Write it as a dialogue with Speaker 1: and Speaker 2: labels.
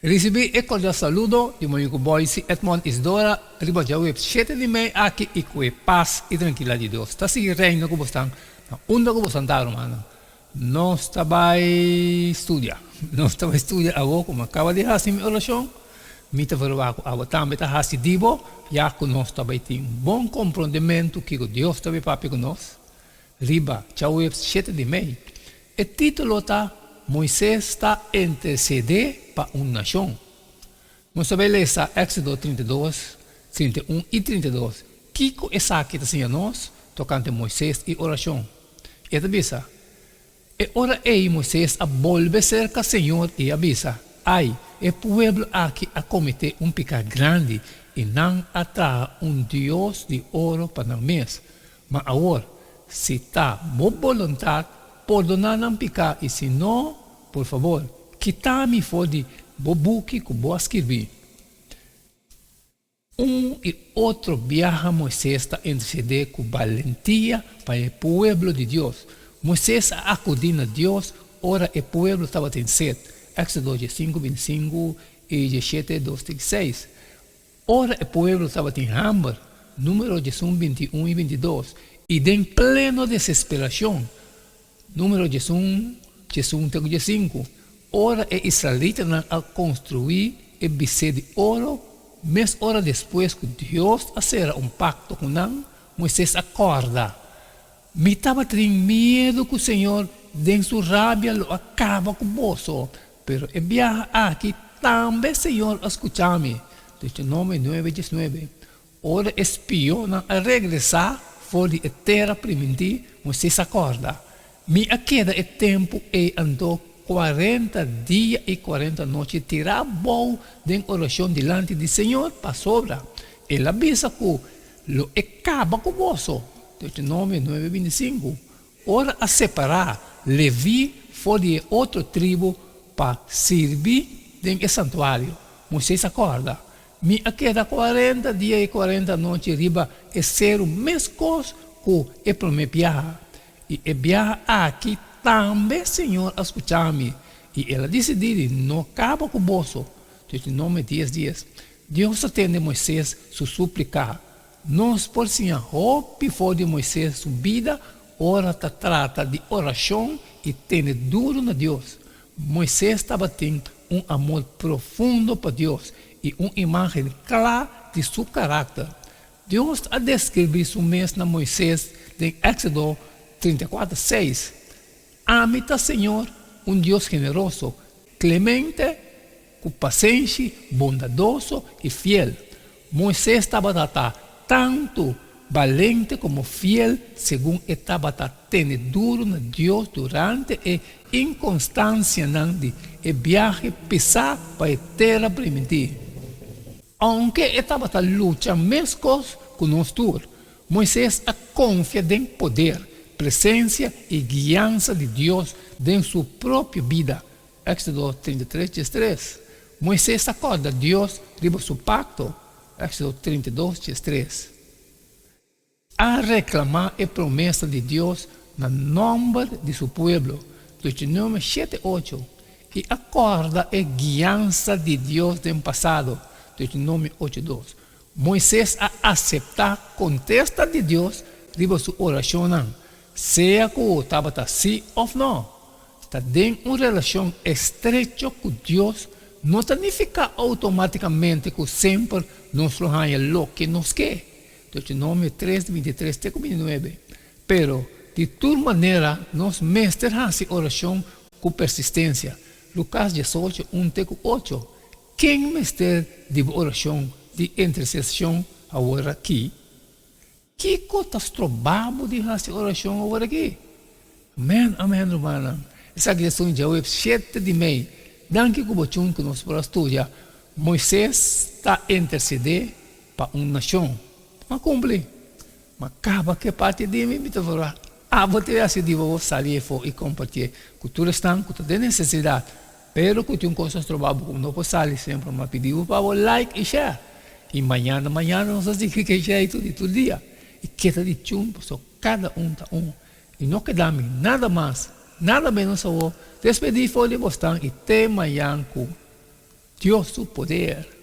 Speaker 1: Recebi e cordial saludo de meu amigo Boyce Edmond Isdora, riba já web 7 de mei aqui e com paz e tranquilidade de Deus. Está seguindo reino que você está, onde que você está, mano? Não está vai estudar, não está vai estudar agora como acaba de fazer minha oração. Me está verwako agora também está fazendo divo, já que nós está vai ter bom compreendimento que Deus está vai papi conosco. Riba já web 7 de mei. O título está Moisés está interceder para uma nação. Nós vamos ler Éxodo 32, 31 e 32. Kiko é aqui assim a nós, tocante Moisés e oração. E avisa, e ora ei Moisés a volver cerca Senhor e avisa, ai, o pueblo aqui a cometer pecado grande e não atrair Deus de ouro para nós. Mas agora, se está boa vontade, perdonar não pecado e se não, por favor, quita-me fora de bobuque que vou escrever. E outro viaja Moisés está interceder com valentia para o povo de Deus. Moisés acudindo a Deus, ora o povo estava em sede. Éxodo 5, 25 e 17, 2, 6. Ora o povo estava em hambre, número de 21 e 22. E em pleno desesperação, número de 5. Ora é israelita a construir e bicê de ouro, mas hora depois que Deus acera pacto com nós, Moisés acorda. Me estava tendo medo que o Senhor, em sua rábia, lo acaba com o bolso. Pero e viaja aqui também, Senhor, escucha-me. Deuteronômio 9, 19. Ora espiona a regressar fora de terra primitiva, Moisés acorda. Minha queda é tempo e andou 40 dias e 40 noites, tirar bom de oração diante do Senhor para sobra. Ele avisa que lo acaba com o bolso. Deuteronômio 9, 25. Ora a separar Levi fora de outra tribo para servir em santuário. Moisés acorda. Minha queda 40 dias e 40 noites, riba é ser o mesmo coisa que é prometida. E viaja aqui também, Senhor, escucha-me. E ela decidiu, não acaba com o bolso. Deuteronômio 10 dias. Deus atende Moisés sua súplica. Nós, por Senhor, roupe fora de Moisés sua vida, ora trata de oração e tem duro na Deus. Moisés estava tendo amor profundo para Deus e uma imagem clara de seu caráter. Deus a descreve isso mesmo na Moisés em Éxodo 34, 6. Ame-te, Senhor, Deus generoso, clemente, com paciência, bondadoso e fiel. Moisés estava tanto valente como fiel, segundo estava tendo duro na Deus durante a inconstância de viagem pesado para a terra primitiva. Aunque estava lutando mesmo conosco, Moisés confia em poder, presença e guiança de Deus em sua própria vida. Éxodo 33, 3. Moisés acorda Deus riba seu pacto. Éxodo 32, 3. A reclamar a promessa de Deus no nome de seu povo. Deuteronômio 7, 8. E acorda a guiança de Deus no passado. Deuteronômio 8, 2. Moisés a aceitar a contesta de Deus riba sua oração. Seja que estava sim ou não, está dentro uma relação estreita com Deus, não significa automaticamente que sempre nós ganhamos o que nos quer. Deuteronômio 3, 23, 29. Pero, de toda maneira, nós mestres fazemos oração com persistência. Lucas 18, 1, 8. Quem mestre de oração, de intercessão, agora aqui? Que coisas trombamos de fazer oração agora aqui? Amém, amém, irmão. Essa questão de web 7 de mei. Danke que você que nós para estudar. Moisés está interceder para uma nação. Mas cumpre. Mas acaba que parte de mim, me falar. Vou ter esse de você sair e compartilhar. Cultura está com toda necessidade. Pero que tem coisas trombamos como não posso sair sempre. Mas pedimos para o like e share. E amanhã nós vamos dizer que share todo dia. E queda de chumbo, só cada tá E não quedamos nada mais, nada menos só despedir foi de você e até amanhã. dio su poder